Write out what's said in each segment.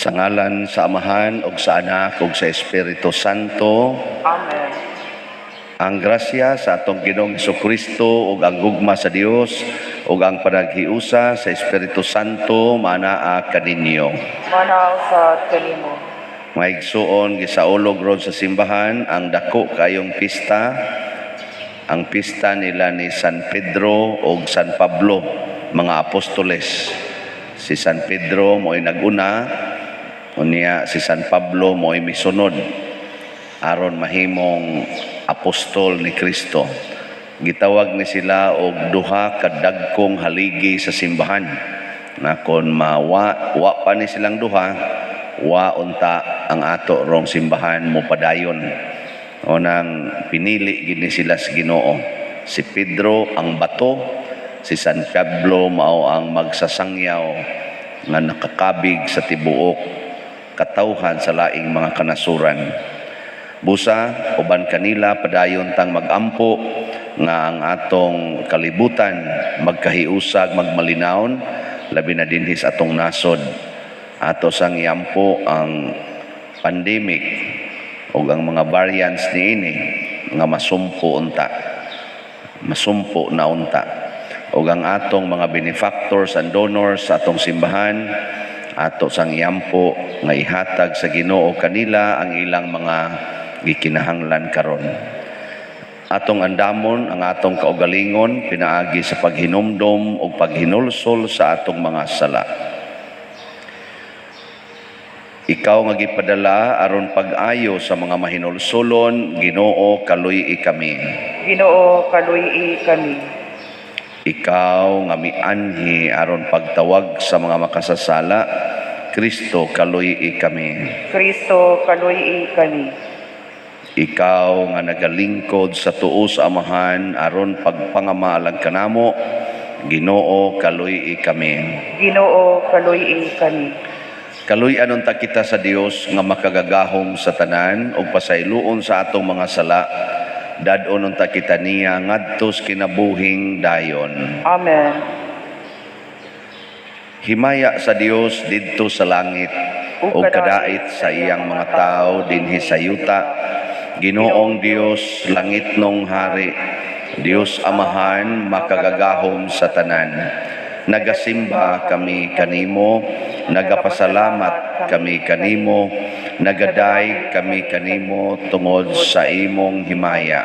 Sa ngalan sa Amahan ug sa Anak ug sa Espiritu Santo. Amen. Ang grasya sa atong Ginoong Hesukristo ug ang gugma sa Dios ug ang panaghiusa sa Espiritu Santo manaa kaninyo. Manaw sa kanimo. Maigsuon gisaulog ron sa simbahan ang dako kayong pista, ang pista nila ni San Pedro ug San Pablo, mga apostoles. Si San Pedro mo'y naguna, unya si San Pablo mo'y misunod aron mahimong apostol ni Kristo. Gitawag ni sila og duha ka dagkong haligi sa simbahan, na kon wa pa ni silang duha, wa unta ang ato rong simbahan mo padayon. O nang pinili gini sila sa Ginoo. Si Pedro ang bato, si San Pablo mao ang magsasangyaw nga nakakabig sa tibuok katawhan sa laing mga kanasuran. Busa uban kanila padayon tang magampo nga ang atong kalibutan magkahiusag magmalinawon labi na dinhi sa atong nasod. Ato sang iampo ang pandemic ug ang mga variants niini nga masumpo na unta. Ug ang atong mga benefactors and donors sa atong simbahan ato sang iampo nga ihatag sa Ginoo kanila ang ilang mga gikinahanglan karon. Atong andamon ang atong kaugalingon pinaagi sa paghinumdom o paghinulsol sa atong mga sala. Ikaw nga gipadala aron pag-ayo sa mga mahinulsolon, Ginoo kaluy-i kami. Ginoo kaluy-i kami. Ikaw nga mianhi aron pagtawag sa mga makasasala, Kristo kaluy-i kami. Kristo kaluy-i kami. Ikaw nga nagalingkod sa tuo sa Amahan aron pagpangamalag kanamo, Ginoo kaluy-i kami. Ginoo kaluy-i kami. Kaluy-an unta kita sa Dios nga makagagahom sa tanan ug pasayloon sa atong mga sala. Dadon unta kita niya ngadto sa kinabuhing dayon. Amen. Himaya sa Dios didto sa langit ug kadait sa iyang mga tao dinhi sa yuta. Ginoong Dios langitnong hari, Dios Amahan makagagahom sa tanan. Nagasimba kami kanimo, nagapasalamat kami kanimo, nagadaig kami kanimo tungod sa imong himaya.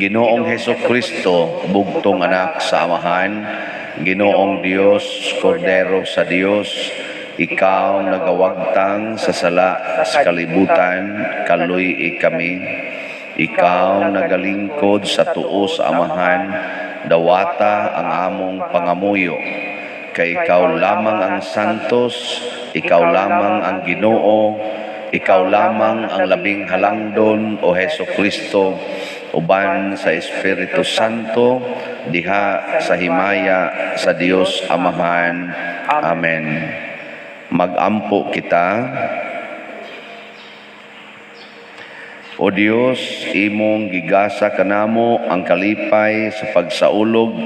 Ginoong Hesukristo, bugtong anak sa Amahan, Ginoong Dios, Kordero sa Dios, ikaw nagawagtang sa sala sa kalibutan, kaluy-i kami. Ikaw nagalingkod sa tuo sa Amahan, dawata ang among pangamuyo. Kay ikaw lamang ang santos, ikaw lamang ang Ginoo, ikaw lamang ang labing halangdon o Hesukristo, uban sa Espiritu Santo, diha sa himaya sa Dios Amahan. Amen. Magampo kita. O Dios, imong gigasa kanamo ang kalipay sa pagsaulog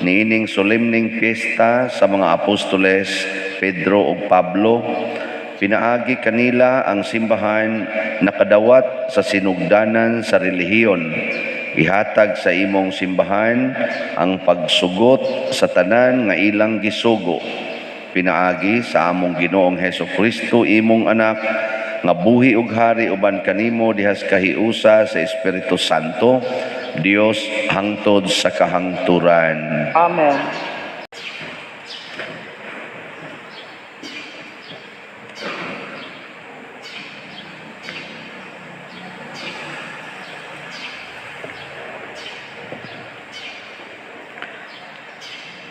niining solemning piyesta sa mga apostoles Pedro ug Pablo. Pinaagi kanila ang simbahan nakadawat sa sinugdanan sa relihiyon. Ihatag sa imong simbahan ang pagsugot sa tanan nga ilang gisugo. Pinaagi sa among Ginoong Hesukristo imong anak nga buhi ug hari uban kanimo dihas kahiusa sa Espiritu Santo, Dios hangtod sa kahangturan. Amen.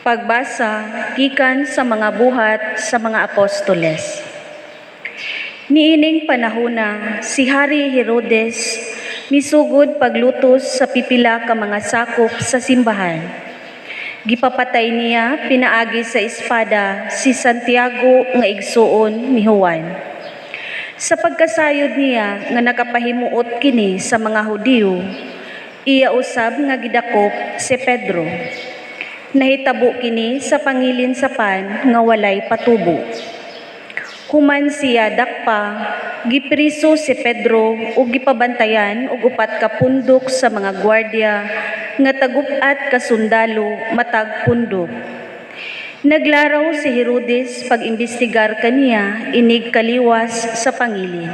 Pagbasa gikan sa mga buhat sa mga apostoles. Niining panahona si Hari Herodes misugod paglutos sa pipila ka mga sakop sa simbahan. Gipapatay niya pinaagi sa espada si Santiago nga igsuon ni Juan. Sa pagkasayod niya nga nakapahimuot kini sa mga Hudiyo, iya usab nga gidakop si Pedro. Nahitabo kini sa pangilin sa pan nga walay patubo. Human siya dakpa, gipriso si Pedro ug gipabantayan og 4 ka pundok sa mga gwardiya nga tagupat ka sundalo matag pundok. Naglaraw si Herodes pag-imbestigar kaniya inig kaliwas sa pangilin.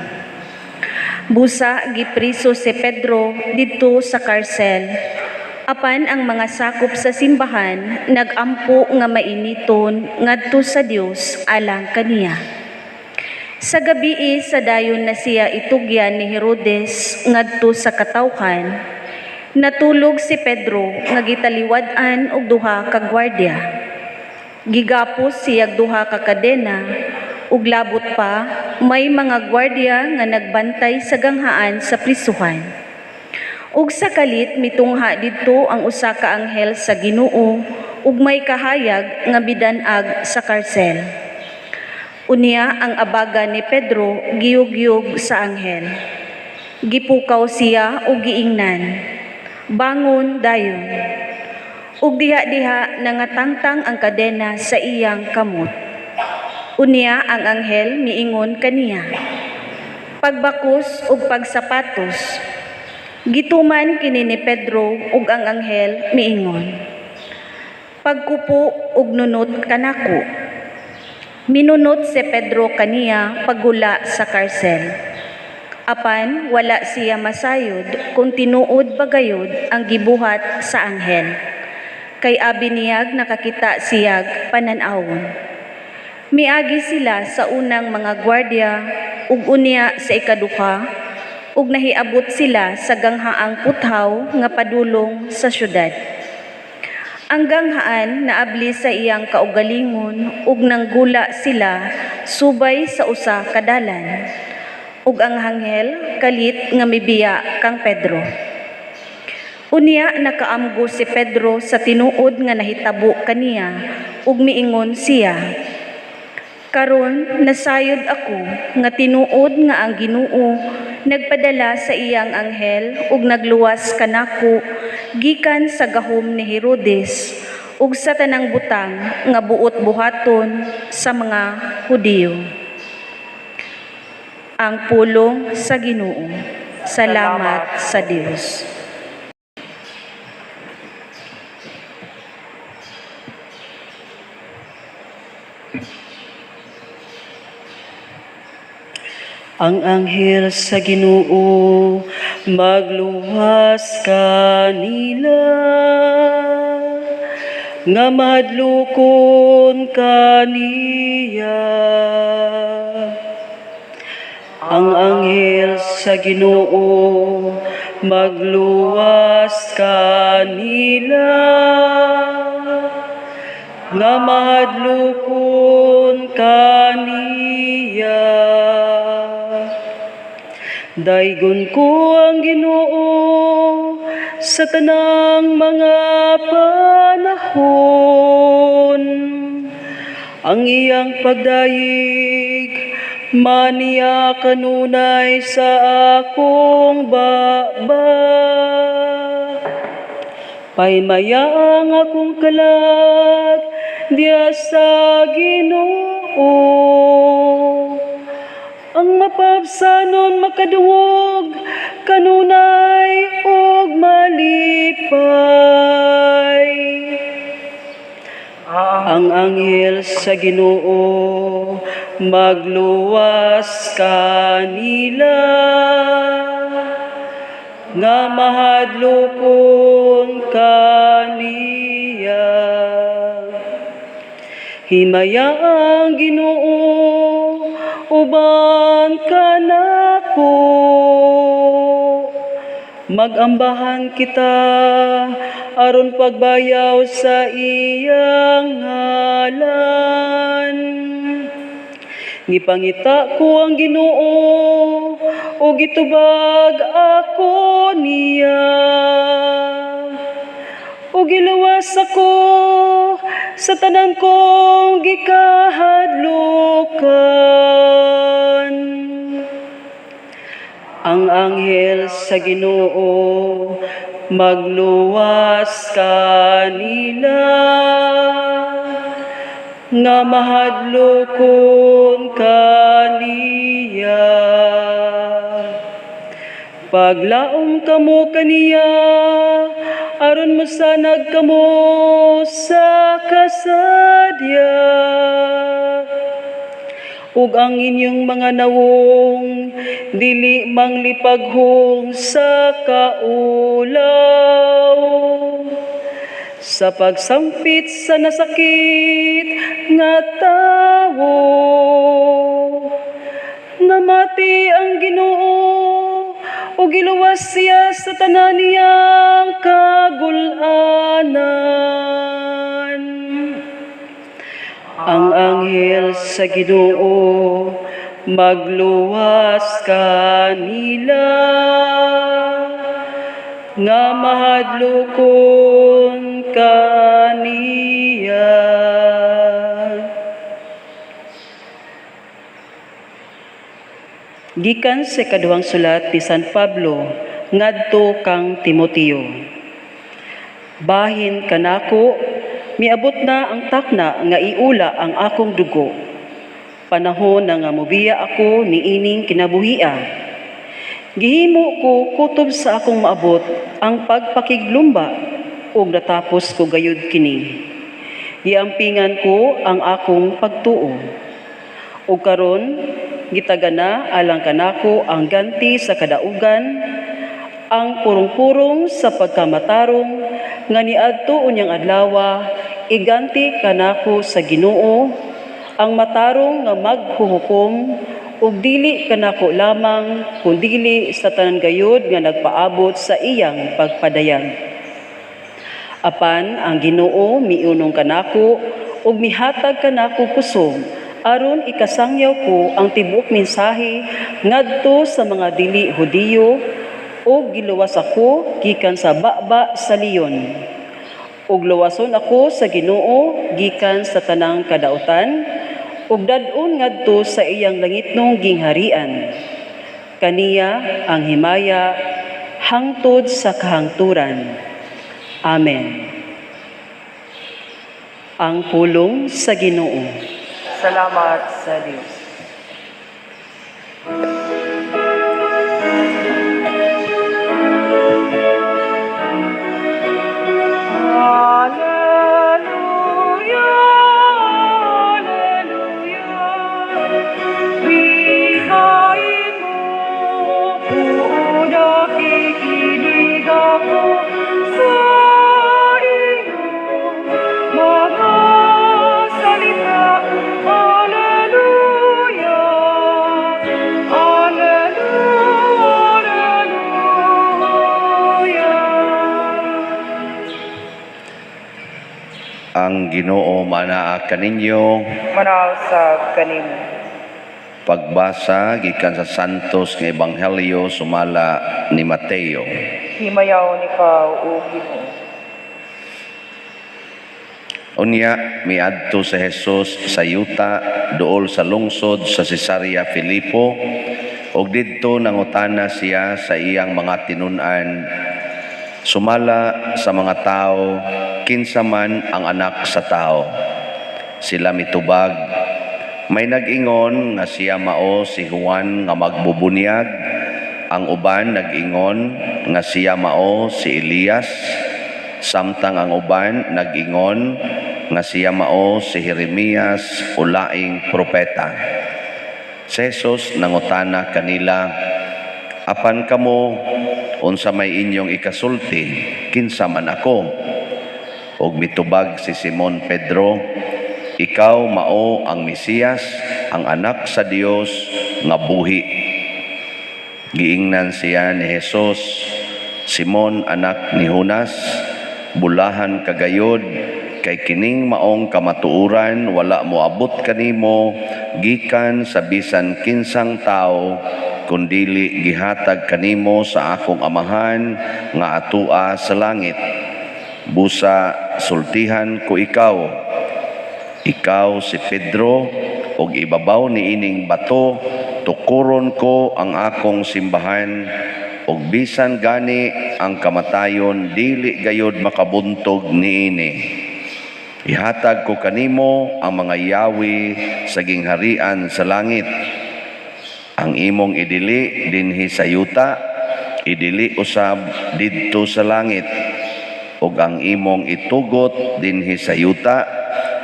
Busa gipriso si Pedro didto sa karsel. Apan ang mga sakop sa simbahan nagampo nga mainiton ngadto sa Dios alang kaniya. Sa gabii sa dayon na siya itugyan ni Herodes ngadto sa katawhan, natulog si Pedro nga gitaliwad-an og 2 ka gwardiya. Gigapos siyag 2 ka kadena ug labot pa may mga gwardiya nga nagbantay sa ganghaan sa prisuhan. Ug sa kalit mitungha didto ang usa ka anghel sa Ginoo ug may kahayag nga bidan-ag sa karsel. Unya ang abaga ni Pedro giyug-yug sa anghel. Gipukaw siya ug giingnan, "Bangon dayon." Ug diha-diha nangatangtang ang kadena sa iyang kamot. Unya ang anghel miingon kaniya, "Pagbakos ug pagsapatos." Gituman kini ni Pedro ug ang anghel miingon, "Pagkupo ug nunot kanako." Minunot si Pedro kaniya paggula sa karsel. Apan wala siya masayod kung tinuod bagayod ang gibuhat sa anghel. Kay abi niyag nakakita siyag panan-awon. Miagi sila sa unang mga gwardiya ug unya sa ikaduha ug nahiabot sila sa ganghaang puthaw nga padulong sa syudad. Ang ganghaan naabli sa iyang kaugalingon ug nanggula sila subay sa usa ka dalan. Ug ang anghel kalit nga mibiya kang Pedro. Unya nakaamgo si Pedro sa tinuod nga nahitabo kaniya ug miingon siya, "Karon nasayod ako nga tinuod nga ang Ginoo nagpadala sa iyang anghel ug nagluwas kanako gikan sa gahom ni Herodes ug sa tanang butang nga buot buhaton sa mga Hudiyo." Ang pulong sa Ginoo. Salamat sa Dios. Ang anghel sa Ginoo magluwas kanila, nga madlukon kaniya. Ang anghel sa Ginoo magluwas kanila, nga madlukon kaniya. Daygon ko ang Ginoo sa tanang mga panahon. Ang iyang pagdayeg maniya kanunay sa akong baba. Paymayaang akong kalag diya sa Ginoo. Ang mapabsanon makadungog kanunay ug malipay. Ang anghel sa Ginoo magluwas kanila, nga mahadlokon kaniya. Himaya ang Ginoo uban kanako, magambahan kita aron pagbayaw sa iyang ngalan. Gipangita ko ang Ginoo o gitubag ako niya, o giluwas ako sa tanan kong gikahadlukan. Ang anghel sa Ginoo magluwas kanila, nga mahadlokon kaniya. Paglaom kamo kaniya, aron mosanag kamo sa kasadya. Ug ang inyong mga nawong, dili manglipaghong sa kaulaw. Sa pagsampit sa nasakit nga tawo, namati ang Ginoo, o giluwas siya sa tanan niyang kagulanan. Ang anghel sa Ginoo magluwas kanila, nga mahadlokon kaniya. Gikan sa kaduhang sulat ni San Pablo ngadto kang Timoteo. Bahin kanako, miabot na ang takna nga iula ang akong dugo. Panahon na nga mobiya ako niining kinabuhia. Gihimo ko kutob sa akong maabot ang pagpakiglumba ug natapos ko gayud kini. Giampingan ko ang akong pagtuo. Ug karon gitagana alang kanako ang ganti sa kadaugan, ang purong-purong sa pagkamatarong nga niadto unyang adlaw, iganti kanako sa Ginoo ang matarong nga maghuhukom, ug dili kanako lamang kundili sa tanan gayud nga nagpaabot sa iyang pagpadayag. Apan ang Ginoo miunong kanako ug mihatag kanako kusog aron ikasangyaw ko ang tibuok mensahe ngadto sa mga dili Hudiyo, ug giluwas ako gikan sa baba sa leon. Ug luwason ako sa Ginoo gikan sa tanang kadautan, ug dad-on ngadto sa iyang langitnong gingharian. Kaniya ang himaya hangtod sa kahangturan. Amen. Ang pulong sa Ginoo. Salamat sa Diyos. Hallelujah, hallelujah. Bihain mo, puo nakikinig ako sa iyong mga salita. Ang Ginoo manaa kaninyo. Manaw sa kanimo. Pagbasa gikan sa Santos nga Ebanghelyo sumala ni Mateo. Himayaw ni ka o Ginoo. Unya miadto sa Hesus sa yuta duol sa lungsod sa Cesarea Filipo, ug didto nangutana siya sa iyang mga tinun-an sumala sa mga tao kinsa man ang anak sa tao. Sila mitubag, may nag-ingon nga siya mao si Juan nga magbubunyag, ang uban nag-ingon nga siya mao si Elias, samtang ang uban nag-ingon nga siya mao si Jeremias o laing propeta. Si Jesus nangutana kanila, apan kamo unsa may inyong ikasulti, kinsa man ako? Og mitubag si Simon Pedro, ikaw mao ang Mesiyas, ang anak sa Dios nga buhi. Giingnan siya ni Jesus, Simon anak ni Jonas, bulahan kagayod, kay kining maong kamatuuran wala mo abot kanimo gikan sa bisan kinsang tao, kundili gihatag kanimo sa akong amahan nga atua sa langit. Busa sultihan ko ikaw si Pedro, ug ibabaw ni ining bato tukuron ko ang akong simbahan, ug bisan gani ang kamatayon dili gayud makabuntog niini. Ihatag ko kanimo ang mga yawi sa gingharian sa langit. Ang imong idili dinhi sa yuta, idili usab didto sa langit. Ug ang imong itugot dinhi sa yuta,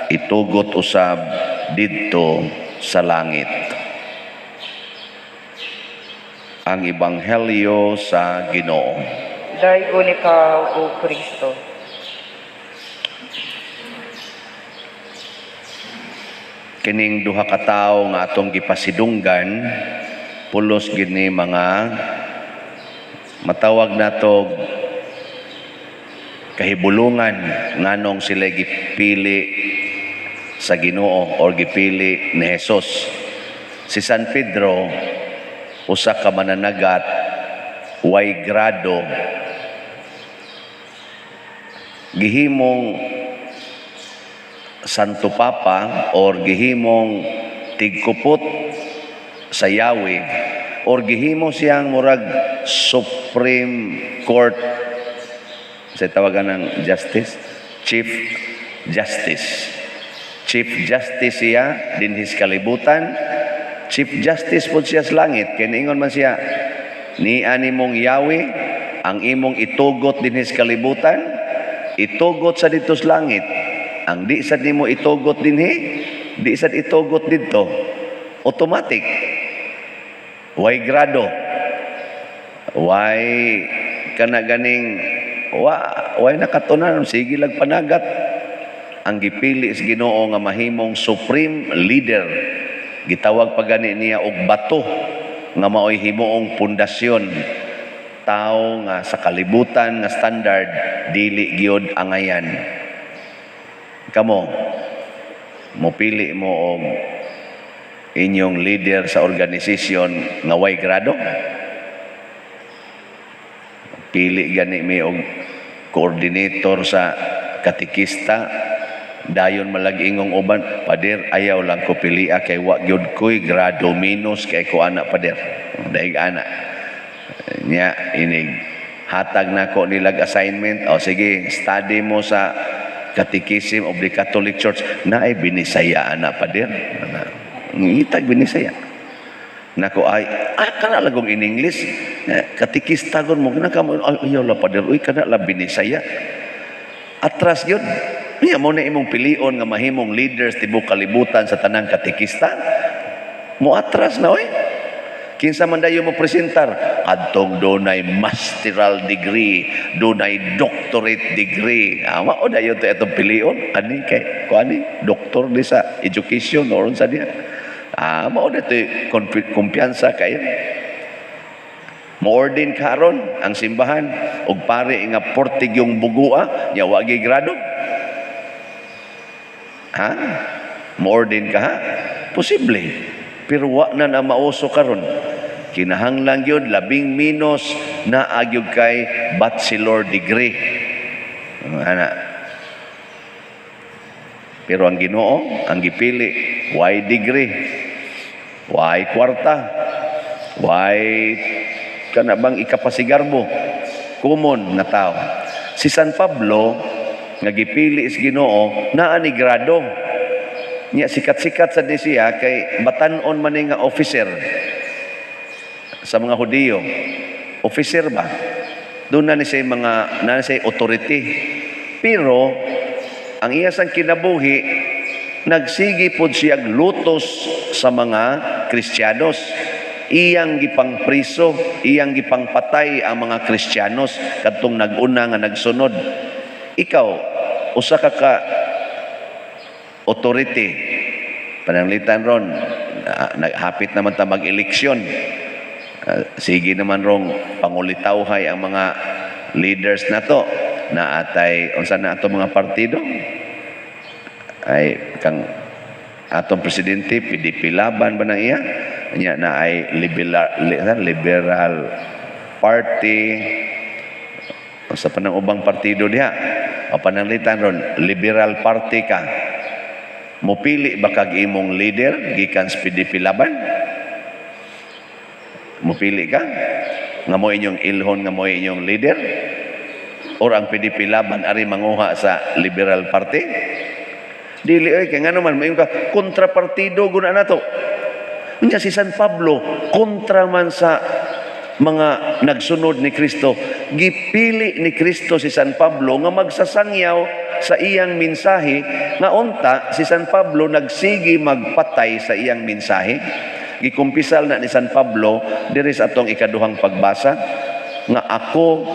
itugot usab didto sa langit. Ang Ebanghelyo sa Ginoo. Daygon ikaw, O Kristo. Kining duha ka tawo nga atong gipasidunggan, pulos gini mga matawag natog kahibulungan nganong sila gipili sa Ginoo or gipili ni Jesus. Si San Pedro usa ka mananagat way grado, gihimong Santo Papa or gihimong tigkupot sa Yahweh or gihimo siyang murag Supreme Court sa tawagan ng Justice, Chief Justice. Chief Justice siya din his kalibutan. Chief Justice po siya sa langit. Kaya niingon man siya, ni animong Yahweh, ang imong itugot din his kalibutan, itugot sa dito sa langit. Ang di sad nimo itugot dinhi, di sad itugot didto. Automatic. Way grado. Way kana ganing way nakatunan sige lag panagat. Ang gipili sa Ginoo nga mahimong supreme leader. Gitawag pa gani niya og bato nga maoy himuong pundasyon. Tao nga sa kalibutan nga standard dili gyud angayan. Kamo, mopili mo og inyong leader sa organisasyon nga way grado? Pili gani mi og coordinator sa katikista, dayon malagingong uban, pader ayaw lang ko pilia kay wa gyud koy grado minus kay ko ana pader. Daig ana. Nya inig hatag nako nilag assignment. O sige, study mo sa Catechism of the Catholic Church na ay binisaya na pader. Ngitag binisaya. Nako ay kana lagong in English, katikista gon mo kana ka ayaw la pader, uy kana la binisaya. Atras gyud. Niya mo na imong pilion nga mahimong leaders tibok kalibutan sa tanang katikista. Mo atras na oy. Kinsa man dayo mo presentar, adtong dunay masteral degree, dunay doctorate degree. Mao dayo to etong pilion ani kay kuani doktor di sa education or unsa diha. Mao na to kumpiyansa kayo. Mo-ordain karon ang simbahan og pare nga portig yung bugua, nya wa gi grado. Mo-ordain ka ha? Posible. Pero wa na na mauso karon. Kinahanglan gyud labing minus na agyud kay bachelor degree. Ana. Pero ang Ginoo, ang gipili, why degree? Why kwarta? Why kana bang ikapasigarbo? Common nga tao. Si San Pablo nga gipili is Ginoo naa ni grado. Nya sikat-sikat sa siya kay batan-on man nga officer sa mga Hudiyo. Officer ba? Doon na ni siya authority. Pero ang iya sang kinabuhi nagsigi pod siya lutos sa mga Kristiyanos. Iyang gipang priso, iyang gipang patay ang mga Kristiyanos kadtong nag-una nga nagsunod. Ikaw usa ka authority. Pananglitan ron, naghapit naman ta mag-eleksyon. Sige naman rong pangulitawhay ang mga leaders na to na atay unsa na ato mga partido ay kang atong presidente PDP laban ba na iya nya na ay liberal party sa panang ubang partido diha o pananglitan ron liberal party ka. Mupili ba kag imong leader gikan sa PDP laban? Mupili ka? Nga mo inyong ilhon nga mo inyong leader? Or ang PDP laban ari manguha sa liberal party? Dili oy kay ngano man mayon ka kontrapartido guna nato. Unya si San Pablo kontra man sa mga nagsunod ni Kristo. Gipili ni Kristo si San Pablo nga magsasangyaw sa iyang mensahe nga unta si San Pablo nagsigi magpatay sa iyang mensahe. Gikumpisal na ni San Pablo diri sa atong ikaduhang pagbasa nga ako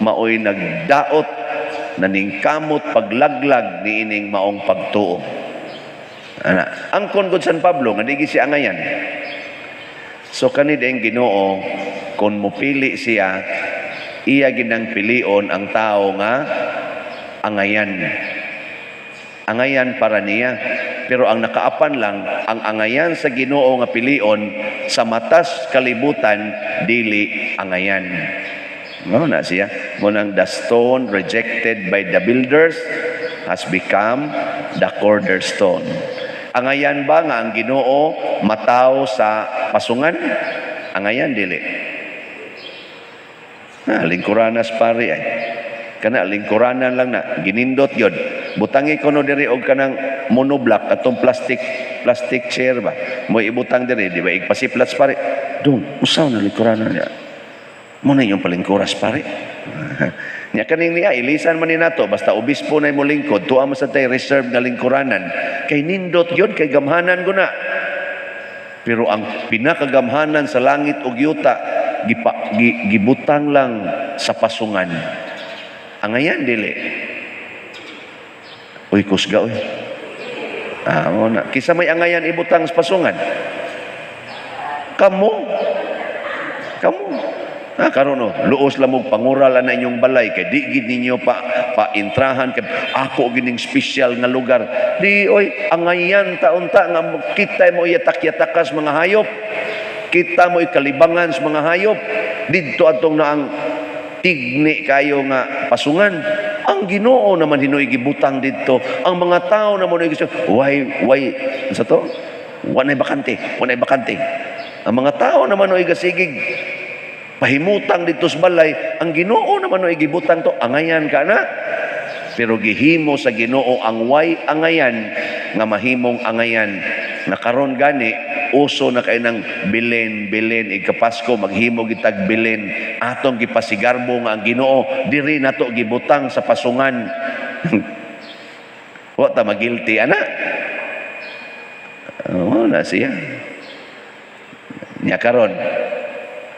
maoy nagdaot naningkamot paglaglag niining maong pagtuo. Ana, angkon gud San Pablo nga digi siya angayan. So kanid ang Ginoo kung mupili siya, iya ginang pilion ang tao nga angayan. Angayan para niya. Pero ang nakaapan lang, ang angayan sa Ginoo nga pilion sa matas kalibutan dili angayan. No na siya. Munang the stone rejected by the builders has become the cornerstone. Angayan ba nga ang Ginoo mataw sa pasungan? Angayan dili. Lingkuranas pare ay. Kana lingkuranan lang na ginindot yun. Butangi ko no diri og kanang monoblock atong plastic chair ba. Mo ibutang diri di ba igpasiplats pare. Dong, usaw na lingkuranan niya. Mo na yung palingkuras pare. Nya kaning niya ilisan man ni nato basta obispo na mo lingkod tuwa mo sa tay reserve nga lingkuranan kay nindot yun kay gamhanan guna. Pero ang pinakagamhanan sa langit ug yuta gibutang lang sa pasungan. Angayan dili. Uy kusga uy. Mo na kisa may angayan ibutang sa pasungan. Kamu. Karon no, luos lamog pangural na inyong balay kay di gid ninyo pa-intrahan kay ako gining special nga lugar. Di oy angayan taon-ta nga kita mo yatak-yatakas mga hayop. Kita mo ikalibangan sa mga hayop. Didto atong na ang tigni kayo nga pasungan. Ang Ginoo naman hinoy gibutang didto. Ang mga tao naman ay gusto, why sa to? Wanay bakante. Ang mga tao naman ay gasigig pahimutang dito sa balay. Ang Ginoo naman ay gibutang to. Angayan ka na. Pero gihimo sa Ginoo ang way angayan nga mahimong angayan. Nakaron gani uso na kay ng bilin ikapasko maghimo gitag bilin atong gipasigarbo nga ang Ginoo diri nato gibutang sa pasungan. Wa ta magilty ana. Na siya. Nya karon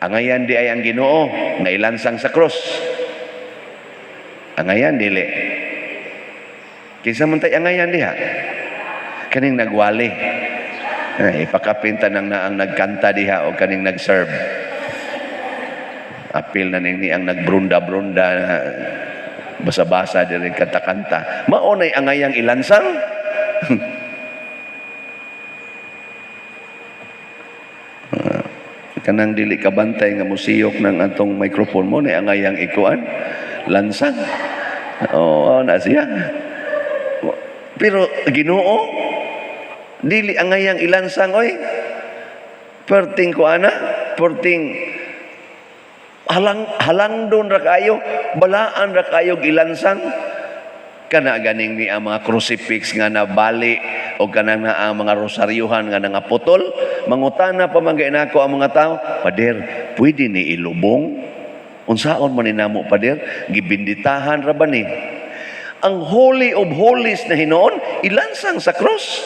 angayan di ay ang Ginoo nga ilansang sa cross. Angayan dili. Kinsa man tay angayan diha? Kaning nagwali. Ipakapinta nang naang nagkanta diha o kaning nagserve. Apil na ning ang nagbrunda-brunda basa-basa diri kanta-kanta. Mao nay angayang ilansang. Kanang dili kabantay nga musiyok ng atong microphone mo nay angayang ikuan lansang. Na siya. Pero Ginoo dili angayang ilansang oy. Perting ko ana, perting halangdon ra kayo, balaan ra kayo ilansang. Kana ganing ni ang mga crucifix nga nabali o kanang na ang mga rosaryuhan nga nangaputol. Mangutana pa man gay nako ang mga tao, Pader, pwede ni ilubong? Unsaon man ni namo Pader? Gibinditahan ra ba ni? Ang Holy of Holies na hinoon, ilansang sa cross.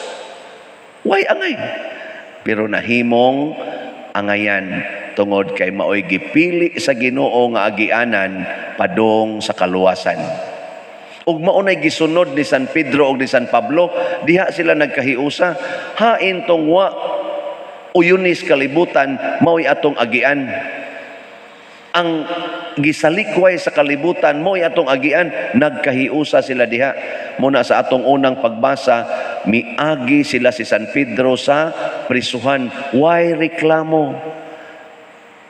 Why angay? Pero nahimong angayan tungod kay maoy gipili sa Ginoo nga agianan padong sa kaluwasan. Ug maunay gisunod ni San Pedro ug ni San Pablo, diha sila nagkahiusa, hain tong wa uyunis kalibutan maoy atong agian. Ang gisalikway sa kalibutan mo atong agian, nagkahiusa sila diha. Muna sa atong unang pagbasa, miagi sila si San Pedro sa prisuhan. Why reklamo?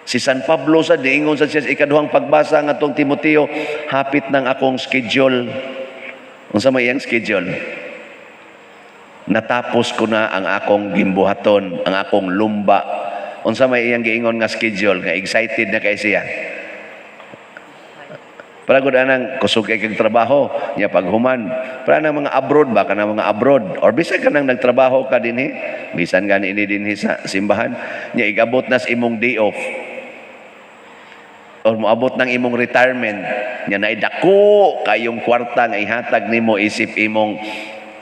Si San Pablo sa diingon sa siya sa ikaduhang pagbasa ng atong Timoteo, hapit ng akong schedule. Unsa may iyang schedule? Natapos ko na ang akong gimbuhaton, ang akong lumba. Unsa may iyang giingon nga schedule, nga excited na kay siya. Para gud anang kusog kay kag trabaho nya paghuman. Para nang mga abroad ba kanang mga abroad or bisan ka nang nagtrabaho ka dinhi, bisan gani ini dinhi sa simbahan, nya igabot na sa imong day off. O moabot ng imong retirement, nya naidako kayong kwarta nga ihatag nimo isip imong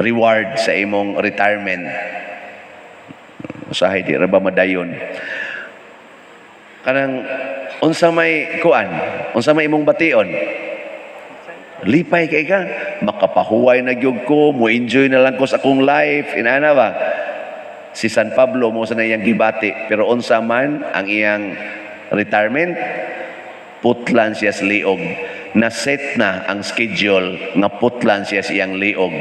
reward sa imong retirement. Usahay di ra ba madayon? Kanang unsa may kuan, unsa may imong bation? Lipay kay ka, makapahuway na gyud ko, mo enjoy na lang ko sa akong life, inana ba? Si San Pablo mo sa iyang gibati, pero unsa man ang iyang retirement, putlan siya sa liog. Na-set na ang schedule nga putlan siya sa iyang liog.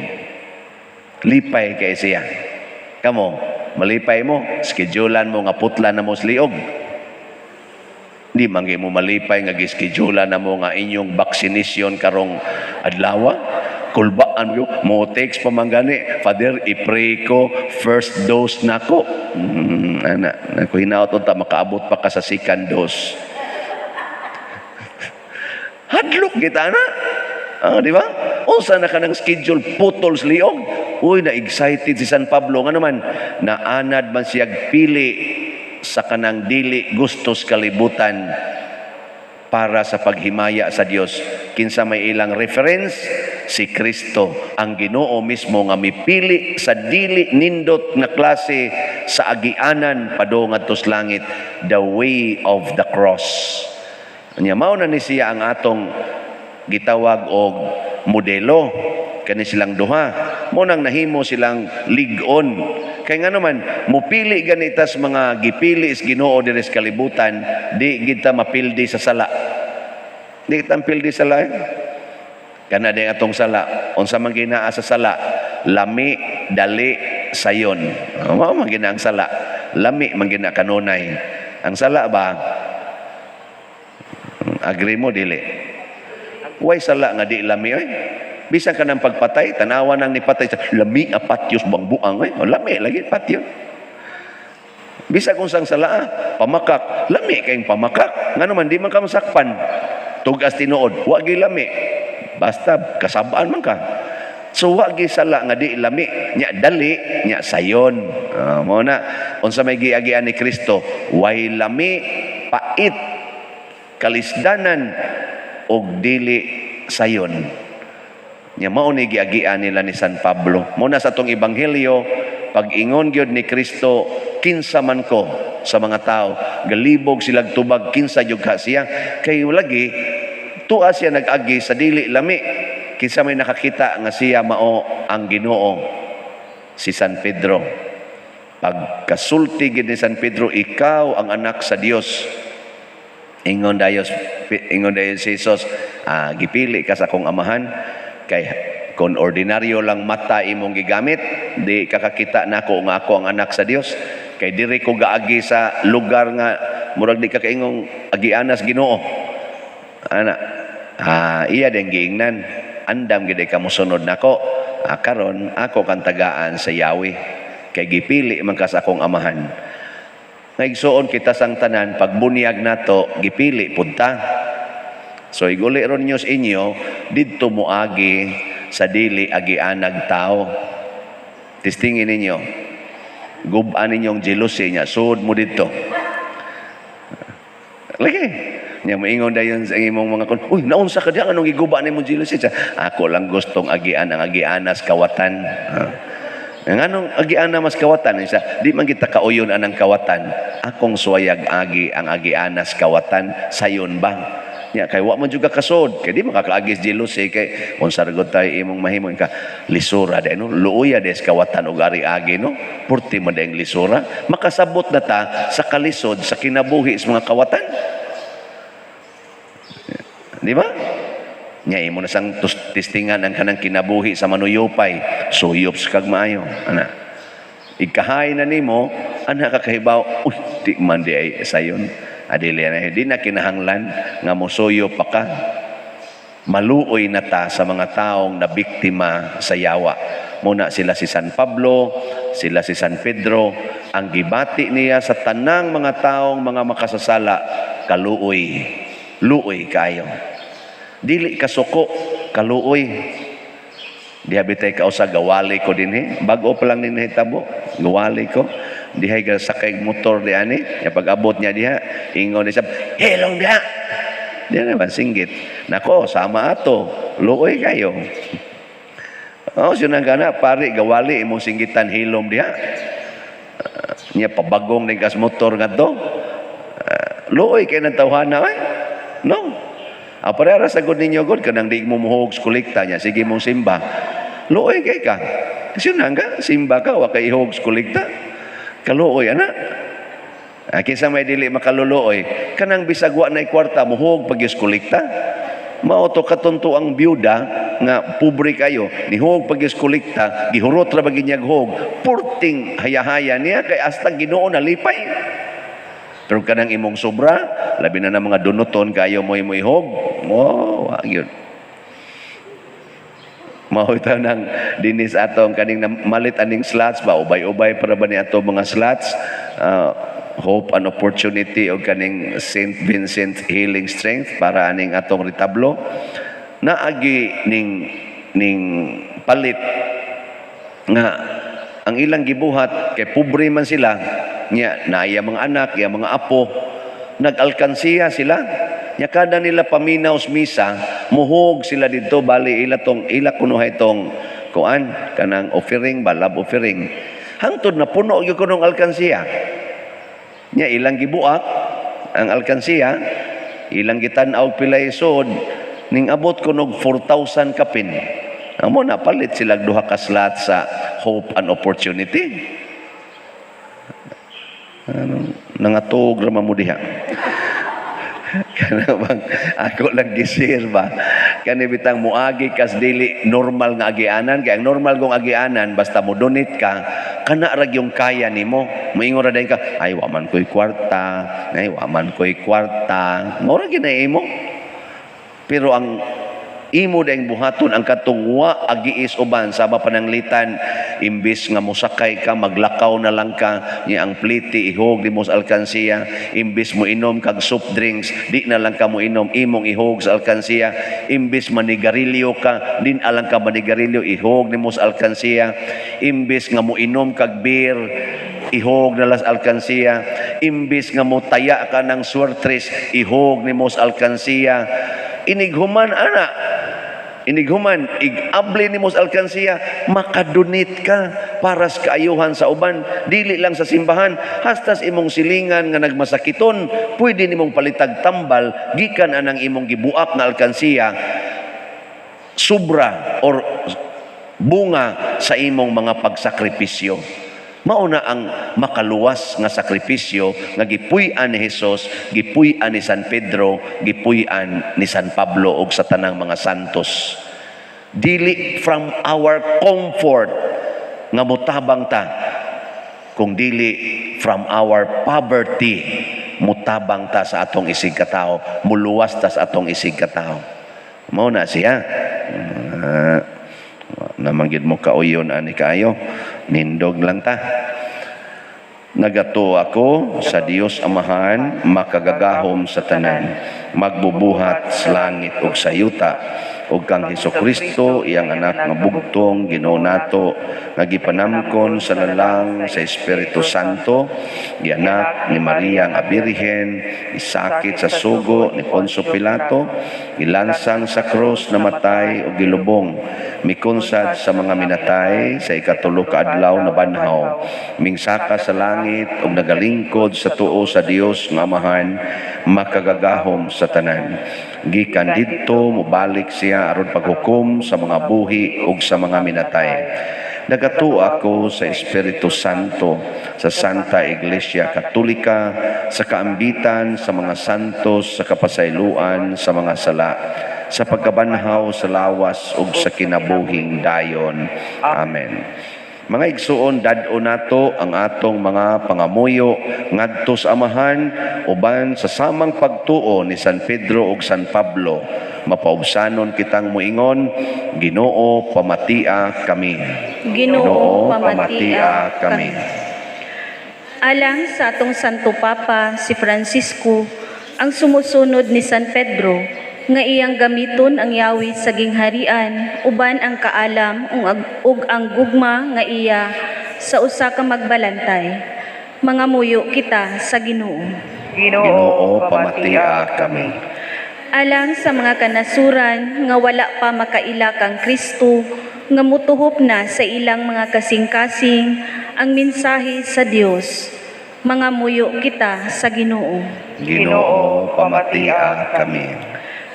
Lipay kay siya. Kamo, malipay mo, schedulean mo nga putlan na mo sa liog. Di mangi mo malipay nga gischedulean na mo nga inyong vaccination karong adlaw. Kulbaan mo text pa man gani, Father, i-pray ko first dose nako. Ana, nako hinaot unta makaabot pa ka sa second dose. Hadlok kita na. Di ba? Unsa na kanang schedule putol sa liog. Uy, na-excited si San Pablo nga naman. Naanad man siyag pili sa kanang dili gustos kalibutan para sa paghimaya sa Dios. Kinsa may ilang reference, si Kristo ang Ginoo mismo nga mipili sa dili nindot nga klase sa agianan padung ngadto sa langit, the way of the cross. Anya mao na ni siya ang atong gitawag og modelo kani silang duha. Mo nang nahimo silang lig-on. Kay nga naman, mupili ganitas mga gipili is Ginoo diri sa kalibutan, di kita mapildi sa sala. Di kita mapildi sa sala. Kana din atong sala. Unsa man ginaa sa sala? Lami, dali, sayon. Mao man gina ang sala. Lami man gina kanunay. Ang sala ba? Agree mo dili. Way sala nga di lami oy. Bisan ka ng pagpatay, tanawa nang nipatay sa lami apatyos bangbuang oy. O, lami lagi patyo. Bisa kung sang sala, pamakak, lami kayong pamakak. Nga naman di man ka masakpan. Tugas tinuod, wa gi lami. Basta kasabaan man ka. So wa gi sala nga di lami, nya dali, nya sayon. Mo na unsa may giagian ni Kristo, way lami, pait, kalisdanan og dili sayon. Nya mao ni giagian nila ni San Pablo. Muna sa atong ebanghelyo, pag-ingon gyud ni Kristo, kinsa man ko sa mga tao, galibog silang tubag kinsa gyud ka siya. Kay lagi tuwa siya nag-agi sa dili lami. Kinsa may nakakita nga siya mao ang Ginoo, si San Pedro. Pagkasulti gid ni San Pedro, ikaw ang anak sa Dios. Ingon dayon si Jesus, gipili ka sa akong amahan. Kay kung ordinaryo lang mata imong gigamit, di kakakita nako nga ako ang anak sa Dios. Kay diri ko gaagi sa lugar nga murag di ka kaingong agianas Ginoo. Ana, iya den giingnan, andam gid ka mosunod nako. Karon ako kang tagaan sa Yahweh. Kay gipili man ka sa akong amahan. Naigsuon kita sang tanan pagbunyag nato gipili punta. So iguli ron news inyo didto moagi sa dili agianag tao. Testingin ninyo. Gub-an ninyong jealousy niya sud mo didto. Lagi. Nya moingon dayon sa imong mga kon, uy naunsa ka diyan anong giguba nimo jealousy? Ako lang gustong agian ang agianas kawatan. Nganong agiana mas kawatan isa? Di man kita kauyon anang kawatan. Akong suwayag agi ang agianas kawatan sayon bang. Ya kay wa man juga kasod kay di makakaagis jealousy kay unsa ragod tay imong mahimong ka lisura de no luoya des kawatan og ari-agi no purti man daing lisura makasabot na ta sa kalisod sa kinabuhi sa mga kawatan. Di ba? Nya imo na sang testingan ang kanang kinabuhi sa manuyopay suyop sa kag maayo ana ikahay na nimo ana kakahibaw uy di man di ay sayon. Adili na di na kinahanglan nga mosuyo pa ka. Maluoy na ta sa mga taong na biktima sa yawa. Muna sila si San Pablo, sila si San Pedro, ang gibati niya sa tanang mga taong mga makasasala kaluoy. Luoy kayo. Dili ka suko, kaluoy. Diha bitay ka usa gawali ko dinhi. Bago pa lang ni nahitabo, gawali ko. Diha ga sakay motor di ani. Ya pag abot niya diha, ingon niya, "Helong diha." Diha naman singgit. Nako, sama ato. Luoy kayo. Oh, sinang gana pare gawali imong singgitan hilom diha. Niya pabagong ning gas motor ngadto. Luoy kay nang tawhana ay. No. Aparera sa gud ninyo gud kanang di mo muhog sa kolekta niya, sige mong simba. Luoy kay ka. Sinang ka simba ka wa kay ihog sa kolekta. Kaluoy ana. Kinsa may dili makaluluoy, kanang bisag wa nay kwarta muhog pag yus kolekta. Mao to katunto ang byuda nga pobre kayo, nihog pag yus kolekta, gihurot ra bagi niya hog, purting hayahaya niya kay hasta Ginoo nalipay. Pero kanang imong sobra, labi na ng mga dunuton kayo mo ihog, mo wa gyud. Mao itaw nang dinis atong kaning malit aning slots ba ubay-ubay para ba ni ato mga slots. Hope and opportunity o kaning St. Vincent Healing Strength para aning atong retablo naagi ning palit nga ang ilang gibuhat kay pobre man sila nya naaya mga anak ya mga apo nag-alkansiya sila nya kada nila paminaw misa muhog sila didto bali ila kunuhay tong kuan kanang offering ba love offering hangtod na puno gyud kunong alkansiya nya ilang gibuak ang alkansiya ilang gitan-aw pilay sod ning abot kunog 4,000 kapin amo na palit sila duha ka slot sa hope and opportunity nangatog ra mo diha kana bang ako lang gisir ba kani bitang muagi kas dili normal nga agianan kay ang normal kong agianan basta mo donate ka kana ra yung kaya nimo moingon ra dayon ka ay wa man koy kwarta mora ginay mo pero ang imo daing buhaton ang katong wa agiis uban sa pananglitan imbis nga mosakay ka maglakaw na lang ka niya ang pliti ihog di mo sa alkansiya imbis mo inom kag soft drinks di na lang ka mo inom imong ihog sa alkansiya imbis manigarilyo ka din alang ka manigarilyo ihog ni mo sa alkansiya imbis nga mo inom kag beer ihog na las alkansiya imbis nga mo taya ka ng swertres ihog ni mo sa alkansiya inighuman igable ni mo sa alkansiya makadunit ka para sa kaayuhan sa uban dili lang sa simbahan hastas imong silingan nga nagmasakiton pwede nimong palitag tambal gikan anang imong gibuak nga alkansiya sobra or bunga sa imong mga pagsakripisyo mauna ang makaluwas nga sakripisyo nga gipuy-an ni Hesus, gipuy-an ni San Pedro, gipuy-an ni San Pablo ug sa tanang mga santos. Dili from our comfort nga mutabang ta, kung dili from our poverty mutabang ta sa atong isig katao, muluwas ta sa atong isig katao. Mao na siya. Namanggid mo kauyon ani kaayo nindog lang ta nagato ako sa Dios Amahan makagagahom sa tanan magbubuhat sa langit ug sa yuta ug kang Hesukristo iyang anak nga bugtong Ginoo nato nga gipanamkon sa lalang sa Espiritu Santo gianak ni Maria nga Birhen isakit sa sugo ni Poncio Pilato gilansang sa krus namatay ug gilubong mikunsad sa mga minatay sa ikatulo ka adlaw na banhaw mingsaka sa langit ug nagalingkod sa tuo sa Dios nga Amahan makagagahom sa tanan gikan didto mobalik siya aron paghukom sa mga buhi ug sa mga minatay nagato ako sa Espiritu Santo sa Santa Iglesia Katolika sa kaambitan sa mga santos sa kapasayloan sa mga sala sa pagkabanhaw sa lawas ug sa kinabuhing dayon. Amen. Mga igsuon, dad-o nato ang atong mga pangamuyo ngadto sa Amahan uban sa samang pagtuo ni San Pedro ug San Pablo. Mapaubsanon kitang muingon, Ginoo pamatia kami. Ginoo pamatia kami. Alang sa atong Santo Papa si Francisco, ang sumusunod ni San Pedro, nga iyang gamiton ang yawi sa gingharian uban ang kaalam ug ang gugma nga iya sa usa ka magbalantay. Mangamuyo kita sa Ginoo. Ginoo, pamatia kami. Alang sa mga kanasuran nga wala pa makaila kang Kristo, nga mutuhop na sa ilang mga kasing-kasing ang mensahe sa Dios. Mangamuyo kita sa Ginoo. Ginoo, pamatia kami.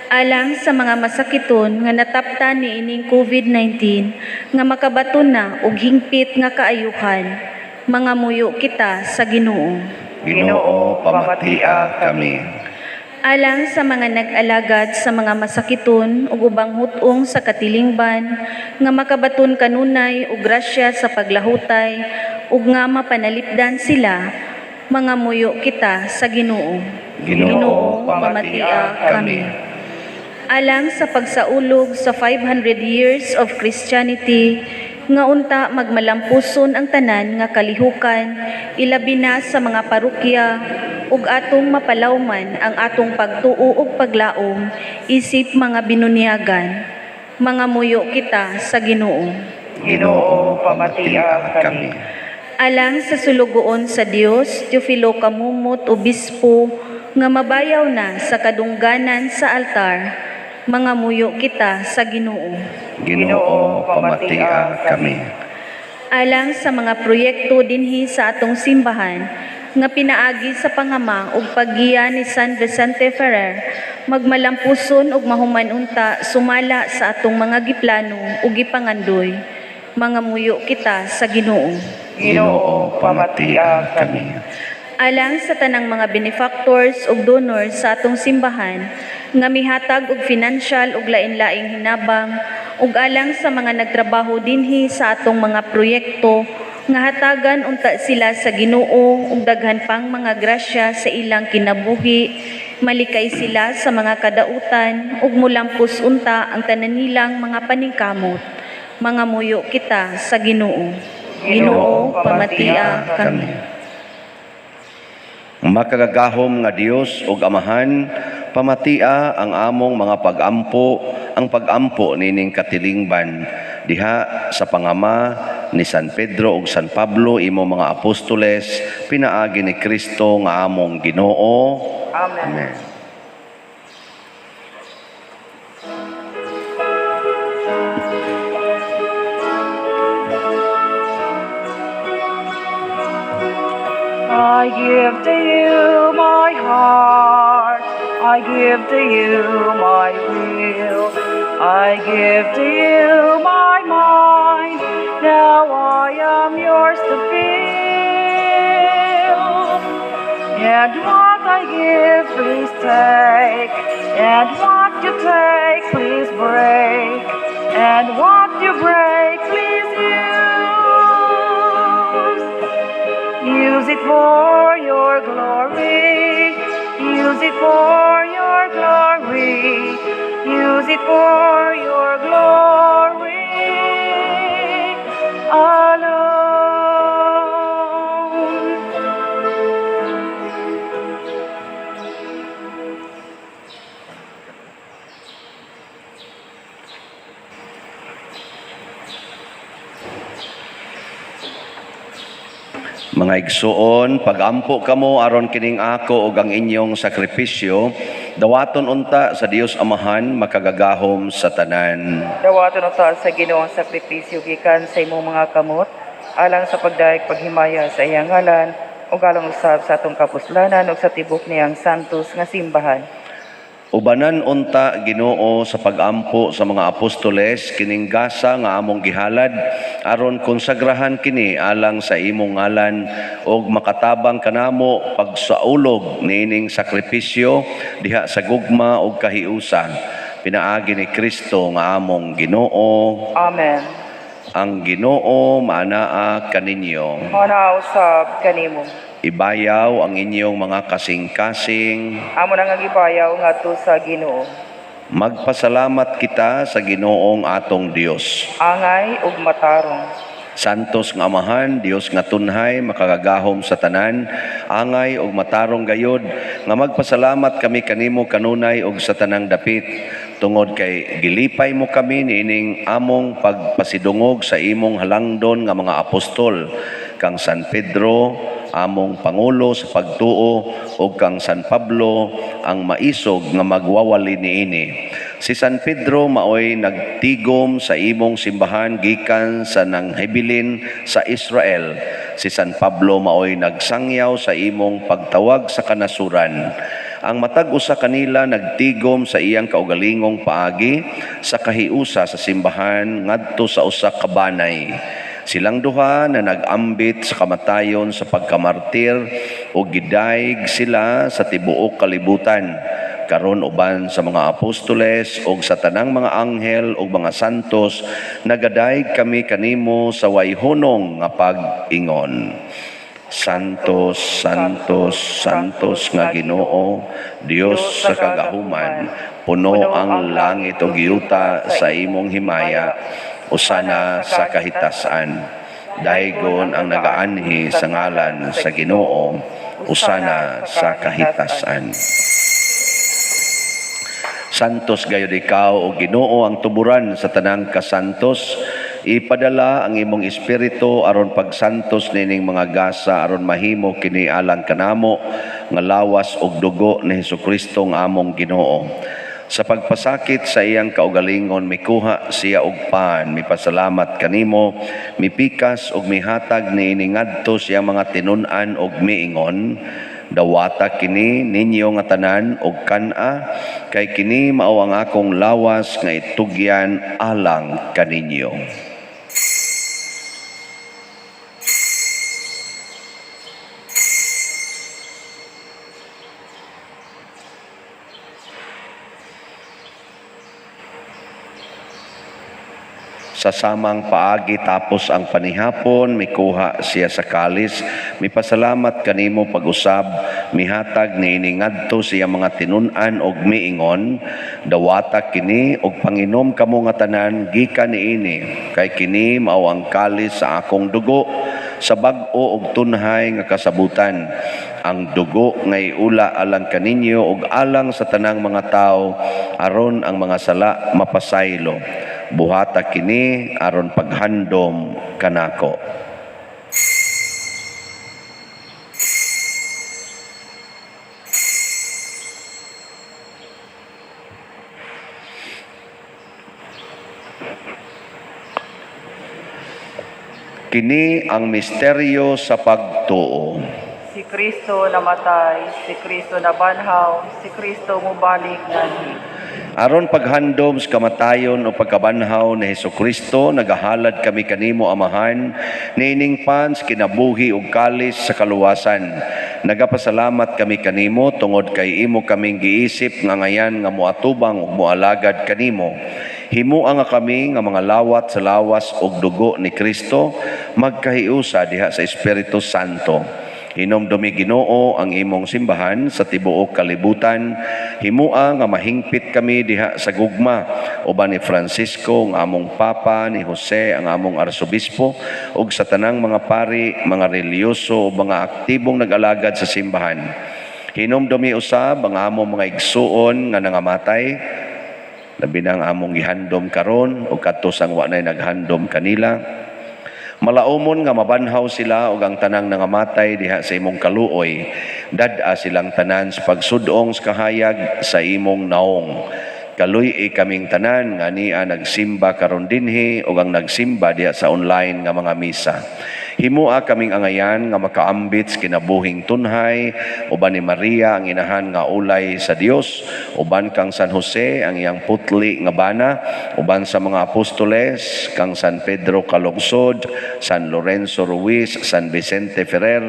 Alang sa mga masakiton nga nataptan ni ining COVID-19 nga makabaton na og hingpit nga kaayuhan, mangamuyo kita sa Ginoo. Ginoo, pamatia kami. Alang sa mga nag-alagad sa mga masakiton ug ubang hutong sa katilingban nga makabaton kanunay og grasya sa paglahutay ug nga mapanalipdan sila, mangamuyo kita sa Ginoo. Ginoo, pamatia kami. Alang sa pagsaulog sa 500 years of Christianity, nga unta magmalampuson ang tanan nga kalihukan, ilabi na sa mga parokya, ug atong mapalawman ang atong pagtuo ug paglaom, isip mga binunyagan. Mangamuyo kita sa Ginoo. Ginoo, pamatia kami. Alang sa sulugoon sa Dios, Teofilo Kamumot, Obispo, nga mabayaw na sa kadungganan sa altar, mangamuyo kita sa Ginoo. Ginoo, pamatia kami. Alang sa mga proyekto dinhi sa atong simbahan, nga pinaagi sa pangama ug paggiya ni San Vicente Ferrer, magmalampuson ug mahuman unta sumala sa atong mga giplano ug gipangandoy, mangamuyo kita sa Ginoo. Ginoo, pamatia kami. Alang sa tanang mga benefactors ug donors sa atong simbahan, nga mihatag og financial ug lain-laing hinabang, ug alang sa mga nagtrabaho dinhi sa atong mga proyekto, nga hatagan unta sila sa Ginoo ug daghan pang mga grasya sa ilang kinabuhi, malikay sila sa mga kadautan ug mulampos unta ang tanan nilang mga paningkamot. Mangamuyo kita sa Ginoo. Ginoo, pamatia kami. Makagagahom nga Dios ug Amahan, pamatia ang among mga pagampo, ang pagampo nining katilingban diha sa pangama ni San Pedro ug San Pablo, imo mga apostoles, pinaagi ni Kristo nga among Ginoo. Amen. I give to you my heart, I give to you my will, I give to you my mind, now I am yours to fill. And what I give, please take, and what you take, please break, and what you break, please use. Use it for your glory, use it for your glory, use it for your glory alone. Mga igsuon, pagampo kamo aron kining ako ug ang inyong sakripisyo, dawaton unta sa Dios Amahan makagagahom sa tanan. Dawaton unta sa Ginoo ang sakripisyo gikan sa imong mga kamot, alang sa pagdaig paghimaya sa iyang ngalan, ug alang usab sa atong kapuslanan ug sa tibok niyang santos nga simbahan. Ubanan unta Ginoo sa pagampo sa mga apostoles kining gasa nga among gihalad aron konsagrahan kini alang sa imong ngalan ug makatabang kanamo pagsaulog niining sakripisyo diha sa gugma ug kahiusa. Pinaagi ni Kristo nga among Ginoo. Amen. Ang Ginoo maanaa kaninyo. Mana usab kanimo. Ibayaw ang inyong mga kasing-kasing. Amo na nga gibayaw ngadto sa Ginoo. Magpasalamat kita sa Ginoong atong Dios. Angay ug matarong. Santos nga Amahan, Dios nga tunhay, makagagahom sa tanan, angay og matarong gayod, nga magpasalamat kami kanimo kanunay og sa tanang dapit. Tungod kay gilipay mo kami niining among pagpasidungog sa imong halangdon nga mga apostol, kang San Pedro, among Pangulo sa pagtuo, o kang San Pablo, ang maisog nga magwawali niini. Si San Pedro maoy nagtigom sa imong simbahan gikan sa nanghibilin sa Israel. Si San Pablo maoy nagsangyaw sa imong pagtawag sa kanasuran. Ang matag usa kanila nagtigom sa iyang kaugalingong paagi sa kahiusa sa simbahan ngadto sa usa ka banay. Silang duha na nag-ambit sa kamatayon sa pagkamartir o gidayeg sila sa tibuok kalibutan. Karon uban sa mga apostoles o sa tanang mga anghel o mga santos, nagadayeg kami kanimo sa wayhunong nga pag-ingon. Santos, Santos, Santos nga Ginoo, Dios sa kagahuman, puno ang langit o giyuta sa imong himaya, usana sa kahitasan. Daygon ang nagaanhi sa ngalan sa Ginoo, usana sa kahitasan. Santos gayud ikaw o Ginoo ang tuburan sa tanang kasantos. Ipadala ang imong espiritu aron pagsantos nining mga gasa aron mahimo kini alang kanamo nga lawas og dugo ni Hesukristo nga among Ginoo. Sa pagpasakit sa iyang kaugalingon mikuha siya og pan, mipasalamat kanimo, mipikas og mihatag niini ngadto siya mga tinun-an og miingon. Dawata kini ninyo nga tanan og kana, kay kini mao ang akong lawas nga itugyan alang kaninyo. Sa samang paagi tapos ang panihapon, mikuha siya sa kalis, mipasalamat kanimo pag-usab, mihatag niini ngadto siya mga tinun-an og miingon, dawata kini og panginom kamo nga tanan gikan niini, kay kini mao ang kalis sa akong dugo, sa bag-o og tunhay nga kasabutan. Ang dugo nga iula alang kaninyo og alang sa tanang mga tao aron ang mga sala mapasaylo. Buhata kini aron paghandom kanako. Kini ang misteryo sa pagtuo. Si Kristo namatay, si Kristo nabanhaw, si Kristo mubalik nani. Aron paghandom sa kamatayon o pagkabanhaw ni Hesukristo, nagahalad kami kanimo Amahan, nining pans kinabuhi ug kalis sa kaluwasan. Nagapasalamat kami kanimo tungod kay imo kaming giisip nga ngayan nga moatubang ug moalagad kanimo. Himua nga kami nga mga lawat sa lawas ug dugo ni Kristo magkahiusa diha sa Espiritu Santo. Hinomdumi Ginoo ang imong simbahan sa tibuok kalibutan. Himua nga mahingpit kami diha sa gugma uban ni Francisco ang among Papa, ni Jose ang among Arsobispo ug sa tanang mga pari, mga reliyoso o mga aktibong nag-alagad sa simbahan. Hinomdumi usab ang among mga igsuon nga nangamatay, labi na ang among gihandom karon ug kadto sang wa nay naghandom kanila. Malaumon nga mabanhaw sila ug ang tanang nangamatay diha sa imong kaluoy. Dad-a silang tanan sa pagsudong sa kahayag sa imong naong. Kaluy kaming tanan nga niya nagsimba karon dinhi ug ang nagsimba diha sa online nga mga misa. Himua kaming angayan nga makaambit sa kinabuhing tunhay, uban ni Maria ang inahan nga ulay sa Dios, uban kang San Jose ang iyang putli nga bana, uban sa mga apostoles kang San Pedro Calungsod, San Lorenzo Ruiz, San Vicente Ferrer,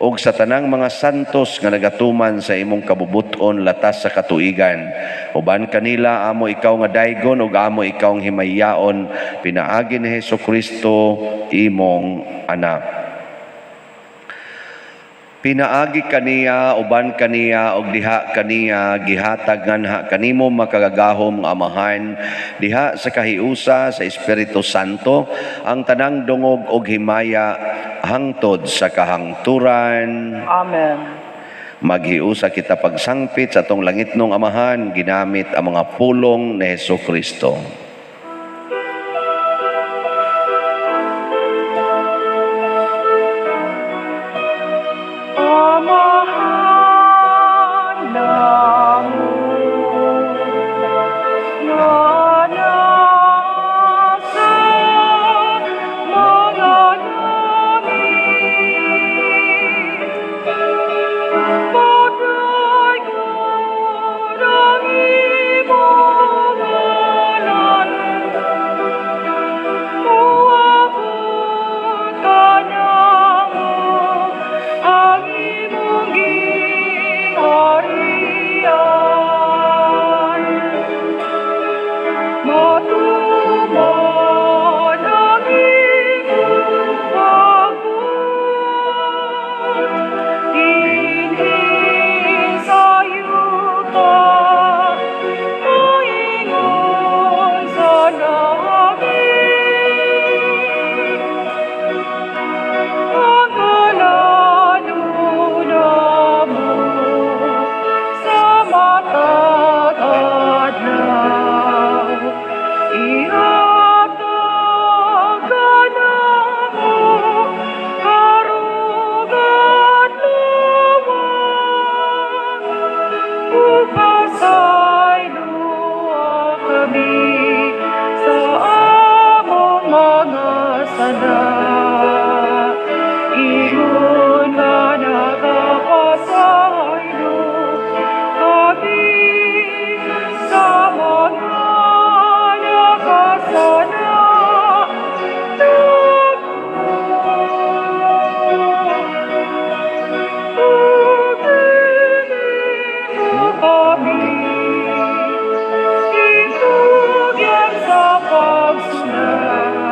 ug sa tanang mga santos nga nagatuman sa imong kabubuton latas sa katuigan. Uban kanila amo ikaw nga daygon ug amo ikaw ang himayaon, pinaagi ni Hesukristo imong anak. Pinaagi kaniya, uban kaniya, og diha kaniya, gihatag nganha kanimo makagagahom nga amahan, diha sa kahiusa sa Espiritu Santo, ang tanang dungog og himaya, hangtod sa kahangturan. Amen. Maghiusa kita pagsangpit sa atong langitnong amahan, ginamit ang mga pulong ni Hesukristo. Amahan namu na nasa mga langit, pagayod ang iyong ngalan, uabot ka namo ang imong giharian. Matuman ang imong pagbuot, dinhi sa yuta, maingon sa langit. Ang kalaluna mo sa matag adlaw, ihatag ka namo karong adlaw, upasayloa kami sa among mga sala. Ingon nga nakapasaylo kami sa mga nakasala mo kami, itugyan sa pagsulay,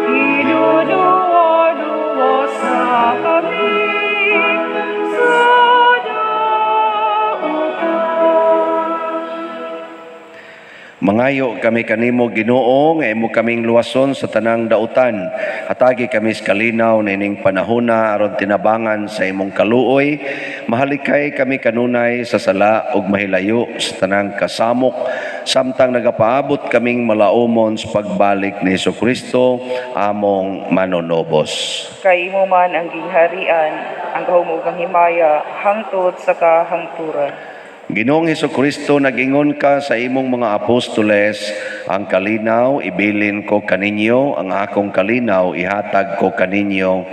inuluwa-luwasa kami sa dautan. Mangayo kami kanimo Ginoo nga imo kaming luwason sa tanang dautan. Hatagi kami sa kalinaw na ining panahona aron tinabangan sa imong kaluoy. Mahalikay kami kanunay sa sala ug mahilayo sa tanang kasamok samtang nagapaabot kaming malaumon sa pagbalik ni Hesukristo among manonobos. Kay imo man ang gingharian, ang kahumugang himaya, hangtod sa kahangturan. Ginoong Hesukristo, nag-ingon ka sa imong mga apostoles, ang kalinaw ibilin ko kaninyo, ang akong kalinaw ihatag ko kaninyo.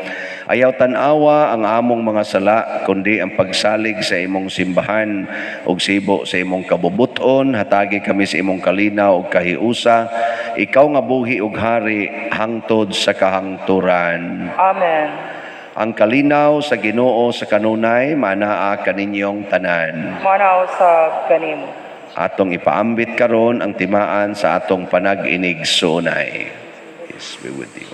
Ayaw tanawa ang among mga sala, kundi ang pagsalig sa imong simbahan ug sibo sa imong kabubuton. Hatagi kami sa imong kalinaw ug kahiusa, ikaw nga buhi ug hari hangtod sa kahangturan. Amen. Ang kalinaw sa Ginoo sa kanunay manaa kaninyong tanan. Manaw sa kanimo. Atong ipaambit karon ang timaan sa atong panag-inig sunay. Peace be with you.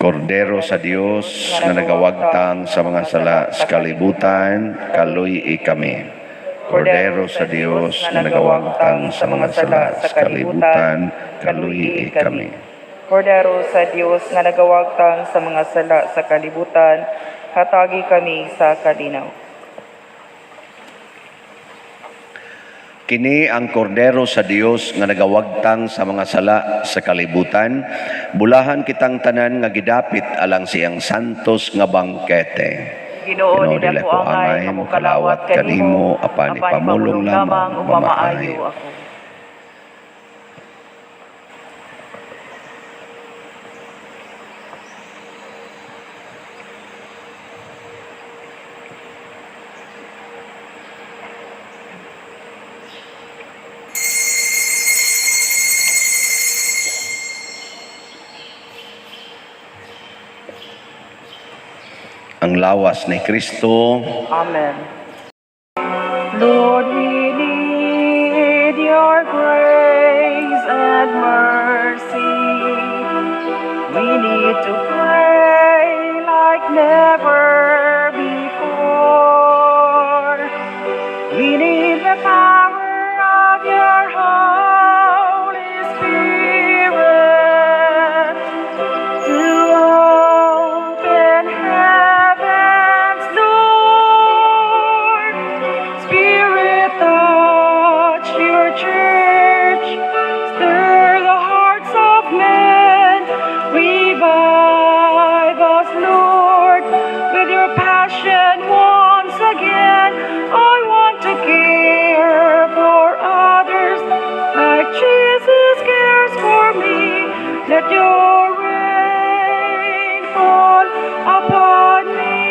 Kordero sa Dios na nagawagtang sa mga sala sa kalibutan, kaluy kami. Kordero sa Dios na nagawagtang sa mga sala sa kalibutan, kaluy kami. Kordero sa Dios nga nagawagtang sa mga sala sa kalibutan, hatagi kami sa kalinaw. Kini ang kordero sa Dios nga nagawagtang sa mga sala sa kalibutan. Bulahan kitang tanan nga gidapit alang siyang santos nga bangkete. Ginoo nila ko angay, mamukalawat kanimo, apan ipamulong lamang upamaayo ako. Ang lawas ni Kristo. Amen. Lord, we need your grace and mercy. We need to pray never before. We need the power of your Holy Spirit to open heaven's door. Spirit, touch your church, stir the hearts of men, revive us, Lord, with your passion once again. I want to care for others like Jesus cares for me. Let your rain fall upon me.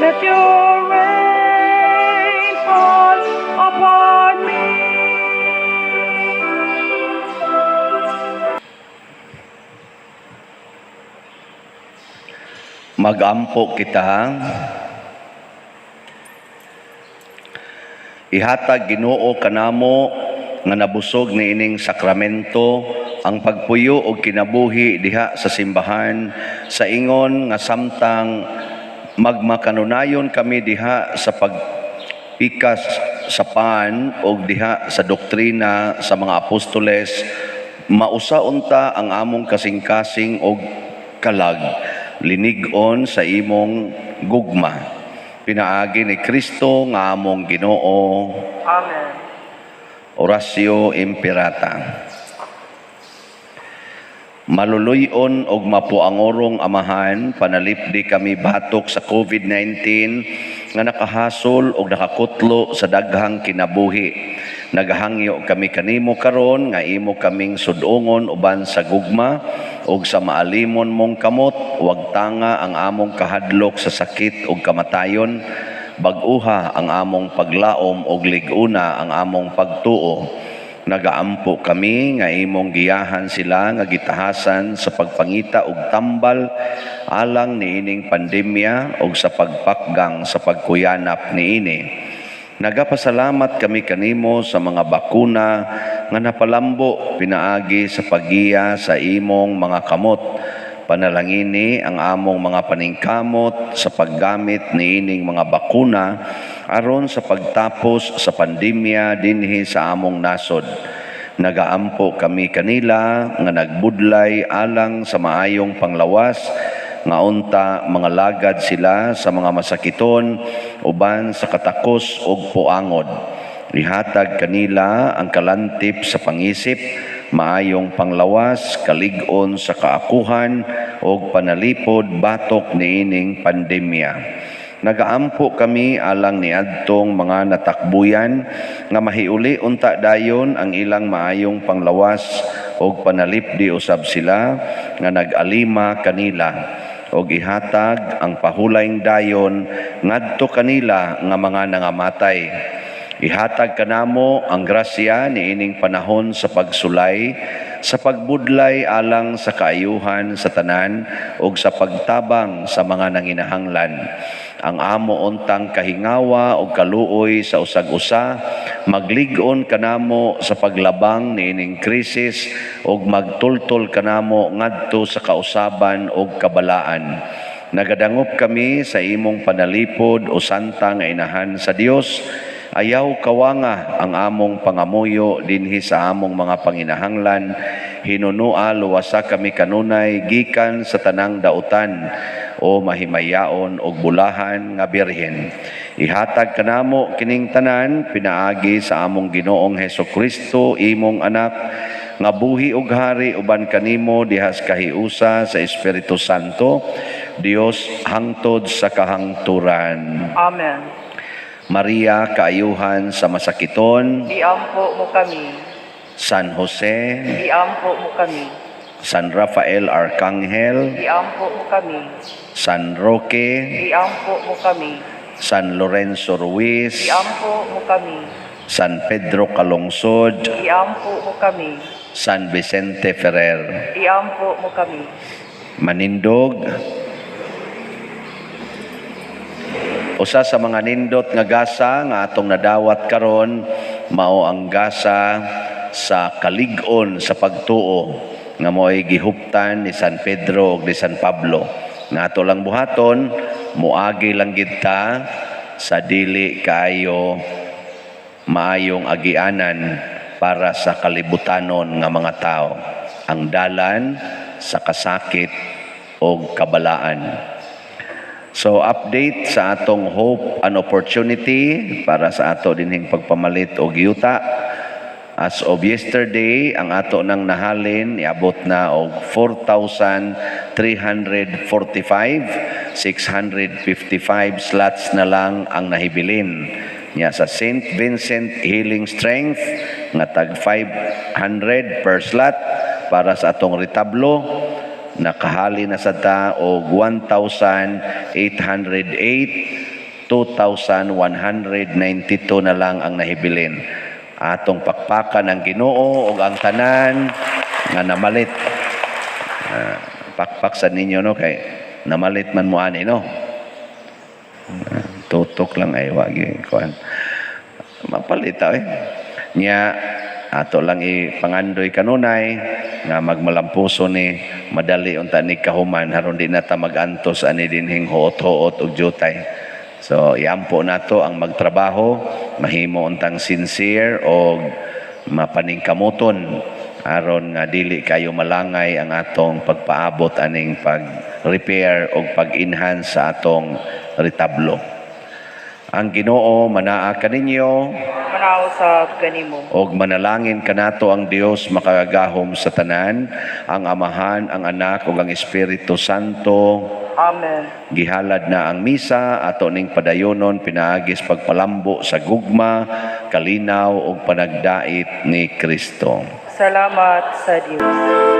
Let your rain fall upon me. Magampo kita. Ihatag Ginoo kanamo nga nabusog niining sakramento ang pagpuyo og kinabuhi diha sa simbahan sa ingon nga samtang magmakanunayon kami diha sa pagpikas sa paan og diha sa doktrina sa mga apostoles, mausaunta ang among kasing-kasing og kalag linig-on sa imong gugma. Pinaagi ni Kristo nga among Ginoo. Amen. Orasyo Imperata. Maluluyon og mapuangorong amahan, panalipdi kami batok sa COVID-19 nga nakahasol og nakakutlo sa daghang kinabuhi. Nagahangyo kami kanimo karon nga imo kaming sudongon uban sa gugma og sa maalimon mong kamot, wag tanga ang among kahadlok sa sakit ug kamatayon, bag-uha ang among paglaom ug lig-una ang among pagtuo. Nagaampo kami nga imong giyahan sila nga gitahasan sa pagpangita og tambal alang niining pandemya ug sa pagpakgang sa pagkuyanap niini. Nagapasalamat kami kanimo sa mga bakuna nga napalambo pinaagi sa paggiya sa imong mga kamot. Panalangini ang among mga paningkamot sa paggamit niining mga bakuna aron sa pagtapos sa pandemya dinhi sa among nasod. Nagaampo kami kanila nga nagbudlay alang sa maayong panglawas nga unta mga lagad sila sa mga masakiton uban sa katakos ug puangod. Ihatag kanila ang kalantip sa pangisip, maayong panglawas, kalig-on sa kaakuhan ug panalipod batok niining pandemya. Nagaampo kami alang niadtong mga natakbuyan nga mahiuli unta dayon ang ilang maayong panglawas ug panalipdi usab sila nga nag-alima kanila. Og ihatag ang pahulayng dayon ngadto kanila nga mga nangamatay. Ihatag kanamo ang grasya niining panahon sa pagsulay, sa pagbudlay alang sa kaayuhan sa tanan ug sa pagtabang sa mga nanginahanglan. Ang amo untang kahingawa ug kaluoy sa usag-usa, maglig-on kanamo sa paglabang niining krisis ug magtultol kanamo ngadto sa kausaban ug kabalaan. Nagadangop kami sa imong panalipod o santa nga inahan sa Dios. Ayaw kawanga ang among pangamuyo dinhi sa among mga panginahanglan. Hinunua luwasa kami kanunay gikan sa tanang dautan o mahimayaon og bulahan nga birhen. Ihatag kanamo kining tanan pinaagi sa among Ginoong Hesukristo imong anak nga buhi ug hari uban kanimo dihas kahiusa sa Espiritu Santo, Dios hangtod sa kahangturan. Amen. Maria, kaayuhan sa masakiton. Iampo mo kami. San Jose, Iampo mo kami. San Rafael Arcangel, Iampo mo kami. San Roque, Iampo mo kami. San Lorenzo Ruiz, Iampo mo kami. San Pedro Calungsod, Iampo mo kami. San Vicente Ferrer. Iampo mo kami. Manindog, usa sa mga nindot nga gasa nga atong nadawat karon mao ang gasa sa kalig-on sa pagtuo. nga mo'y gihuptan ni San Pedro ug ni San Pablo. Nga ato lang buhaton, muagi lang gid ta sa dili kaayo maayong agianan para sa kalibutanon nga mga tao. Ang dalan sa kasakit o kabalaan. So update sa atong hope and opportunity para sa ato dinhing pagpamalit og yuta. As of yesterday, ang ato nang nahalin iabot na og 4,345, 655 slots na lang ang nahibilin. Nya sa St. Vincent Healing Strength nga tag 500 per slot para sa atong retablo. Nakahali na sa ta og 1,808, 2,192 na lang ang nahibilin. Atong pakpakan ang Ginoo ug ang tanan nga namalit. Pakpak sa ninyo no kay namalit man mo ani no. Tutok lang ay wagi kuan. Mapalita Nya ato lang ipangandoy kanunay nga magmalampuso ni madali unta ni kahuman aron di na ta magantos ani dinhing huot-huot ug jutay. So iampo nato ang magtrabaho, mahimo untang sincere o mapaningkamuton aron nga dili kayo malangay ang atong pagpaabot aning pag-repair o pag-enhance sa atong retablo. Ang Ginoo manaa kaninyo Manausab kanimo. og manalangin kanato ang Dios makagagahom sa tanan, ang Amahan, ang Anak ug ang Espiritu Santo. Amen. Gihalad na ang misa ato ning padayonon pinaagis pagpalambo sa gugma, kalinaw ug panagdait ni Kristo. Salamat sa Dios.